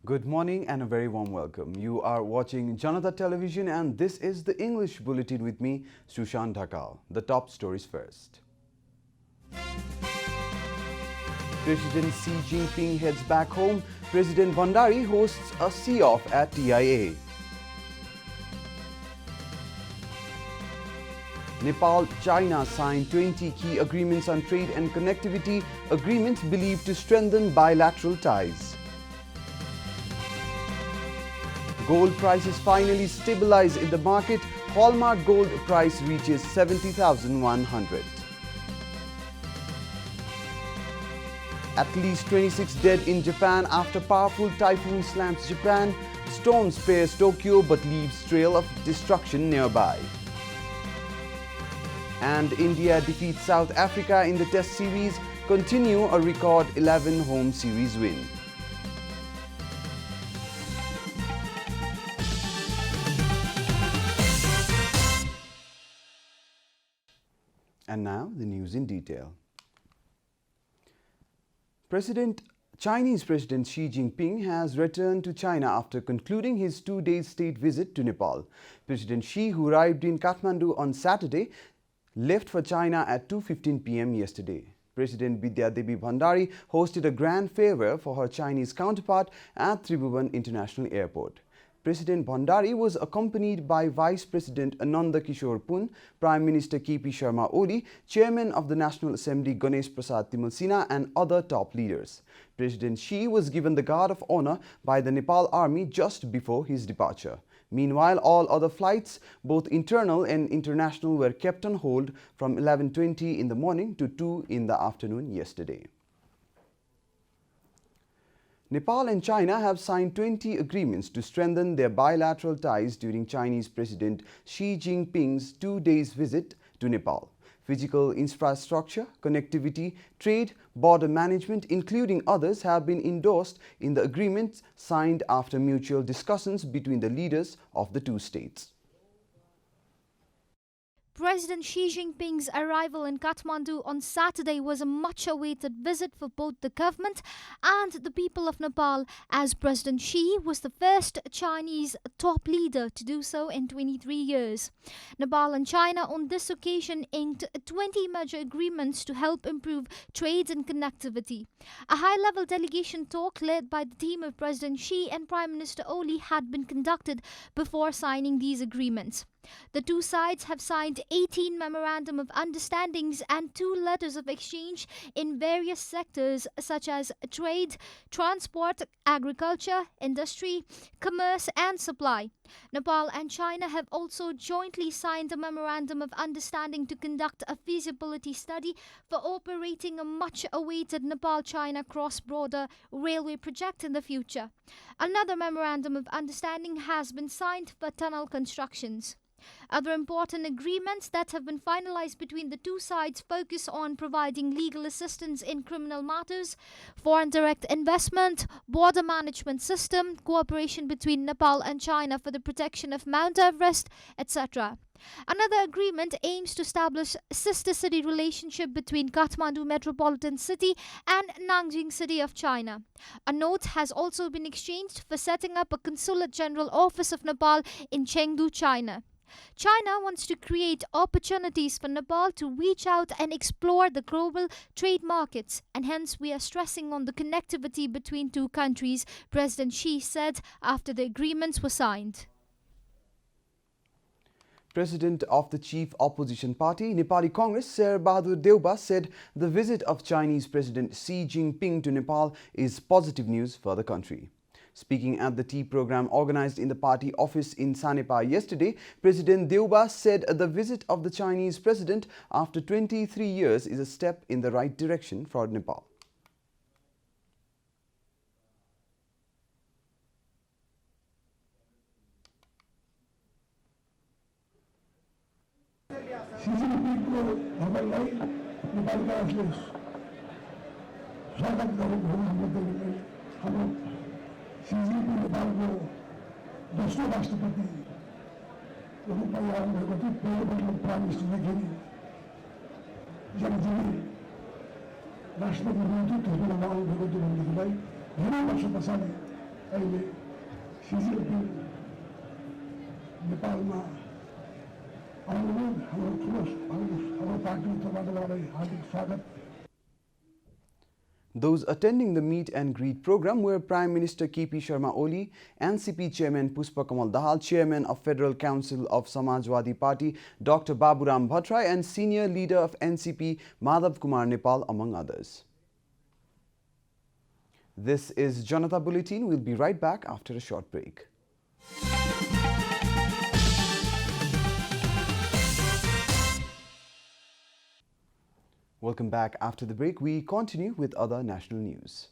Good morning and a very warm welcome. You are watching Janata Television and this is the English Bulletin with me, Sushant Dhakal. The top stories first. President Xi Jinping heads back home. President Bhandari hosts a see-off at TIA. Nepal, China signed 20 key agreements on trade and connectivity, agreements believed to strengthen bilateral ties. Gold prices finally stabilize in the market. Hallmark gold price reaches 70,100. At least 26 dead in Japan after powerful typhoon slams Japan. Storm spares Tokyo but leaves trail of destruction nearby. And India defeats South Africa in the Test series, continue a record 11 home series win. And now the news in detail. Chinese President Xi Jinping has returned to China after concluding his two-day state visit to Nepal. President Xi, who arrived in Kathmandu on Saturday, left for China at 2:15 p.m. yesterday. President Bidya Devi Bhandari hosted a grand farewell for her Chinese counterpart at Tribhuvan International Airport. President Bhandari was accompanied by Vice President Ananda Kishore Pun, Prime Minister KP Sharma Oli, Chairman of the National Assembly Ganesh Prasad Timalsina and other top leaders. President Xi was given the Guard of Honor by the Nepal Army just before his departure. Meanwhile, all other flights, both internal and international, were kept on hold from 11:20 in the morning to 2 in the afternoon yesterday. Nepal and China have signed 20 agreements to strengthen their bilateral ties during Chinese President Xi Jinping's two-day visit to Nepal. Physical infrastructure, connectivity, trade, border management, including others, have been endorsed in the agreements signed after mutual discussions between the leaders of the two states. President Xi Jinping's arrival in Kathmandu on Saturday was a much-awaited visit for both the government and the people of Nepal, as President Xi was the first Chinese top leader to do so in 23 years. Nepal and China on this occasion inked 20 major agreements to help improve trade and connectivity. A high-level delegation talk led by the team of President Xi and Prime Minister Oli had been conducted before signing these agreements. The two sides have signed 18 memorandum of understandings and 2 letters of exchange in various sectors such as trade, transport, agriculture, industry, commerce and supply. Nepal and China have also jointly signed a memorandum of understanding to conduct a feasibility study for operating a much-awaited Nepal-China cross-border railway project in the future. Another memorandum of understanding has been signed for tunnel constructions. Other important agreements that have been finalized between the two sides focus on providing legal assistance in criminal matters, foreign direct investment, border management system, cooperation between Nepal and China for the protection of Mount Everest, etc. Another agreement aims to establish sister city relationship between Kathmandu Metropolitan City and Nanjing City of China. A note has also been exchanged for setting up a Consulate General Office of Nepal in Chengdu, China. China wants to create opportunities for Nepal to reach out and explore the global trade markets, and hence we are stressing on the connectivity between two countries, President Xi said after the agreements were signed. President of the chief opposition party, Nepali Congress, Sher Bahadur Deuba, said the visit of Chinese President Xi Jinping to Nepal is positive news for the country. Speaking at the tea program organized in the party office in Sanepa yesterday, President Deuba said the visit of the Chinese president after 23 years is a step in the right direction for Nepal. नेपालको दोस्रो राष्ट्रपति रूपमा आउनुभएको थियो। पहिलोपल्ट prime मिनिस्टरदेखि जब राष्ट्रपति हुनुहुन्थ्यो त्यसबेला आउनुभएको थियो भनेदेखिलाई धेरै वर्ष पछाडि अहिले सी जिनपिङ नेपालमा आउनुभयो। हाम्रो पार्टीको तर्फबाट उहाँलाई हार्दिक स्वागत। Those attending the meet and greet program were Prime Minister KP Sharma Oli, NCP Chairman Pushpa Kamal Dahal, Chairman of Federal Council of Samajwadi Party Dr. Baburam Bhattrai, and Senior Leader of NCP Madhav Kumar Nepal, among others. This is Janata Bulletin. We'll be right back after a short break. Welcome back. After the break, we continue with other national news.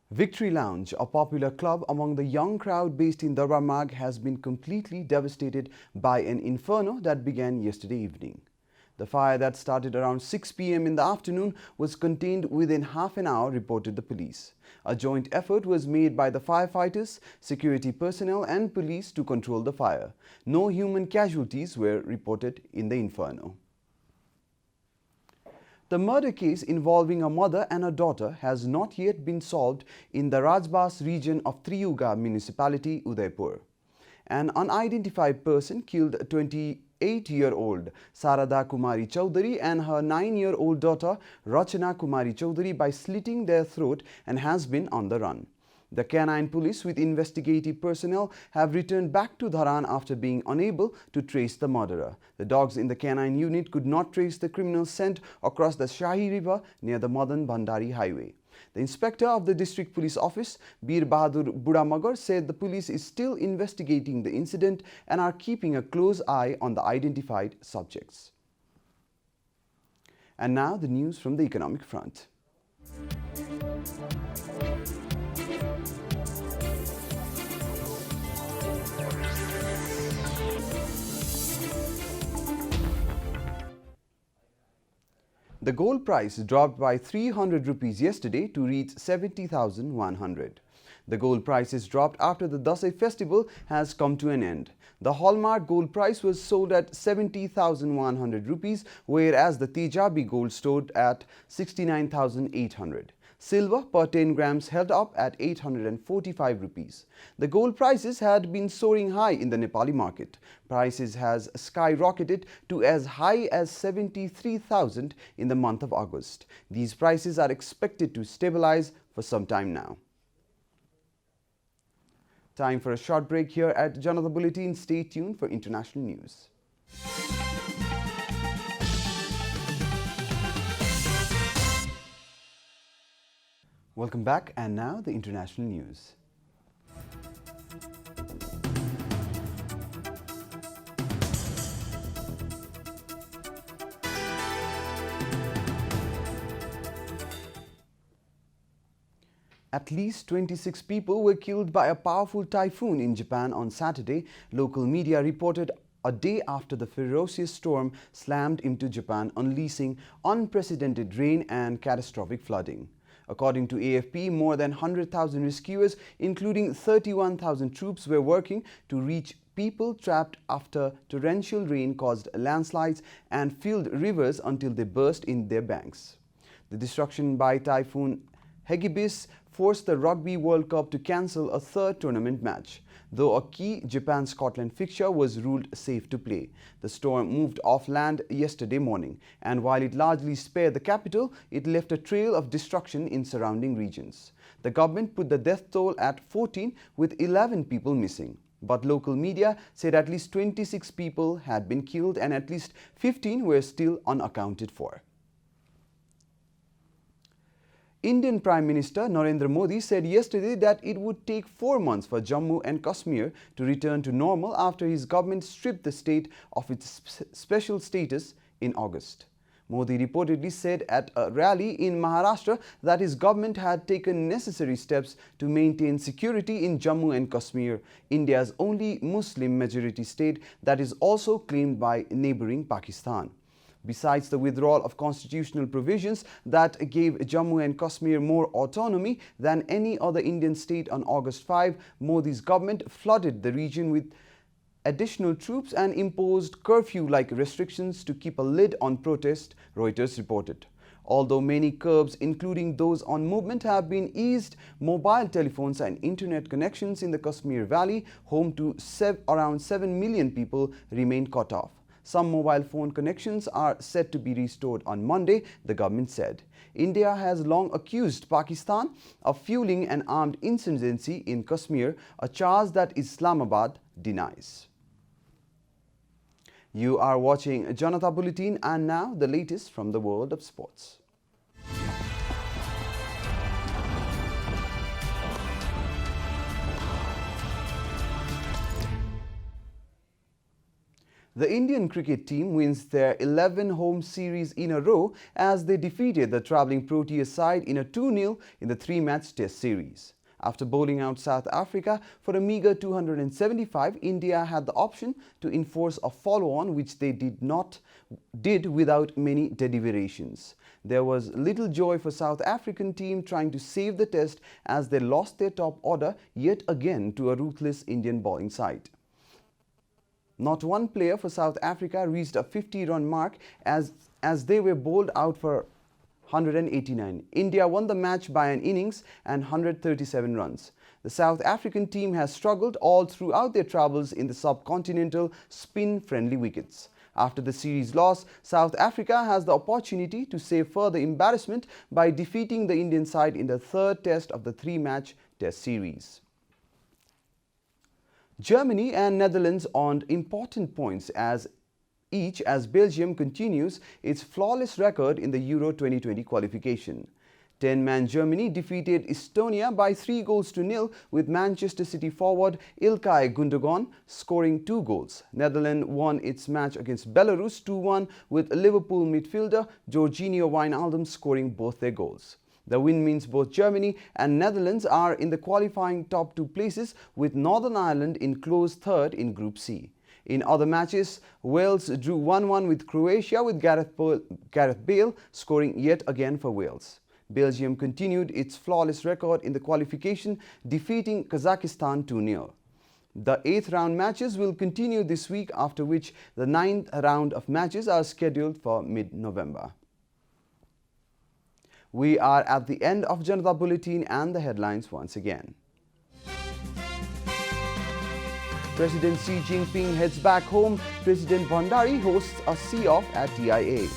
Victory Lounge, a popular club among the young crowd based in Darbar Marg, has been completely devastated by an inferno that began yesterday evening. The fire that started around 6 p.m. in the afternoon was contained within half an hour, reported the police. A joint effort was made by the firefighters, security personnel and police to control the fire. No human casualties were reported in the inferno. The murder case involving a mother and a daughter has not yet been solved in the Rajbas region of Triyuga municipality, Udaipur. An unidentified person killed 28-year-old Sarada Kumari Chaudhary and her 9-year-old daughter Rachana Kumari Chaudhary by slitting their throat and has been on the run. The canine police with investigative personnel have returned back to Dharan after being unable to trace the murderer. The dogs in the canine unit could not trace the criminal's scent across the Shahi River near the Madan Bhandari highway. The inspector of the district police office, Bir Bahadur Budamagar, said the police is still investigating the incident and are keeping a close eye on the identified subjects. And now the news from the economic front. The gold price dropped by 300 rupees yesterday to reach 70,100. The gold prices dropped after the Dasai festival has come to an end. The hallmark gold price was sold at 70,100 rupees, whereas the Tejabi gold stood at 69,800. Silver per 10 grams held up at 845 rupees. The gold prices had been soaring high in the Nepali market. Prices has skyrocketed to as high as 73,000 in the month of August. These prices are expected to stabilize for some time now. Time for a short break here at Janata Bulletin. Stay tuned for international news. Welcome back, and now the international news. At least 26 people were killed by a powerful typhoon in Japan on Saturday, local media reported, a day after the ferocious storm slammed into Japan, unleashing unprecedented rain and catastrophic flooding. According to AFP, more than 100,000 rescuers, including 31,000 troops, were working to reach people trapped after torrential rain caused landslides and filled rivers until they burst in their banks. The destruction by Typhoon Hagibis forced the Rugby World Cup to cancel a third tournament match, though a key Japan-Scotland fixture was ruled safe to play. The storm moved off land yesterday morning, and while it largely spared the capital, it left a trail of destruction in surrounding regions. The government put the death toll at 14, with 11 people missing. But local media said at least 26 people had been killed and at least 15 were still unaccounted for. Indian Prime Minister Narendra Modi said yesterday that it would take 4 months for Jammu and Kashmir to return to normal after his government stripped the state of its special status in August. Modi reportedly said at a rally in Maharashtra that his government had taken necessary steps to maintain security in Jammu and Kashmir, India's only Muslim majority state that is also claimed by neighboring Pakistan. Besides the withdrawal of constitutional provisions that gave Jammu and Kashmir more autonomy than any other Indian state on August 5, Modi's government flooded the region with additional troops and imposed curfew-like restrictions to keep a lid on protest, Reuters reported. Although many curbs, including those on movement, have been eased, mobile telephones and internet connections in the Kashmir Valley, home to around 7 million people, remain cut off. Some mobile phone connections are set to be restored on Monday, the government said. India has long accused Pakistan of fueling an armed insurgency in Kashmir, a charge that Islamabad denies. You are watching Janata Bulletin, and now the latest from the world of sports. The Indian cricket team wins their 11th home series in a row as they defeated the travelling Proteas side in a 2-0 in the 3-match test series. After bowling out South Africa for a meagre 275, India had the option to enforce a follow-on, which they did without many deliberations. There was little joy for South African team trying to save the test as they lost their top order yet again to a ruthless Indian bowling side. Not one player for South Africa reached a 50-run mark as they were bowled out for 189. India won the match by an innings and 137 runs. The South African team has struggled all throughout their travels in the subcontinental spin-friendly wickets. After the series loss, South Africa has the opportunity to save further embarrassment by defeating the Indian side in the third test of the 3-match test series. Germany and Netherlands earned important points as Belgium continues its flawless record in the Euro 2020 qualification. 10-man Germany defeated Estonia by 3-0 with Manchester City forward Ilkay Gundogan scoring 2 goals. Netherlands won its match against Belarus 2-1 with Liverpool midfielder Jorginho Wijnaldum scoring both their goals. The win means both Germany and Netherlands are in the qualifying top 2 places, with Northern Ireland in close third in Group C. In other matches, Wales drew 1-1 with Croatia, with Gareth Bale scoring yet again for Wales. Belgium continued its flawless record in the qualification, defeating Kazakhstan 2-0. The 8th round matches will continue this week, after which the 9th round of matches are scheduled for mid-November. We are at the end of Janata Bulletin, and the headlines once again. President Xi Jinping heads back home. President Bhandari hosts a see-off at TIA.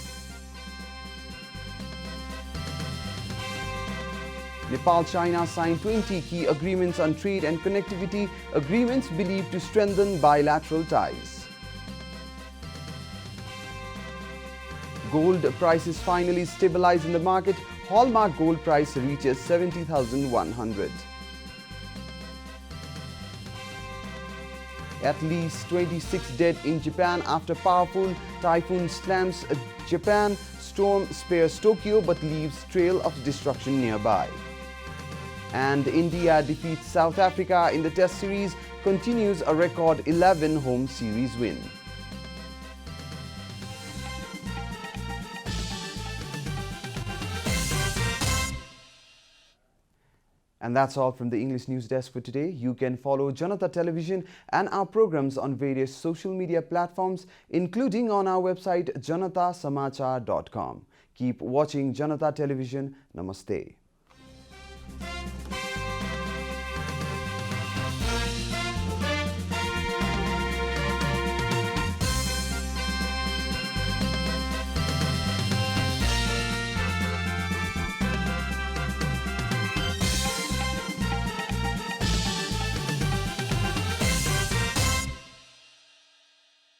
Nepal-China signed 20 key agreements on trade and connectivity, agreements believed to strengthen bilateral ties. Gold prices finally stabilize in the market. Hallmark gold price reaches 70,100. At least 26 dead in Japan after powerful typhoon slams Japan. Storm spares Tokyo but leaves trail of destruction nearby. And India defeats South Africa in the Test series, continues a record 11 home series win. And that's all from the English News Desk for today. You can follow Janata Television and our programs on various social media platforms, including on our website janatasamachar.com. Keep watching Janata Television. Namaste.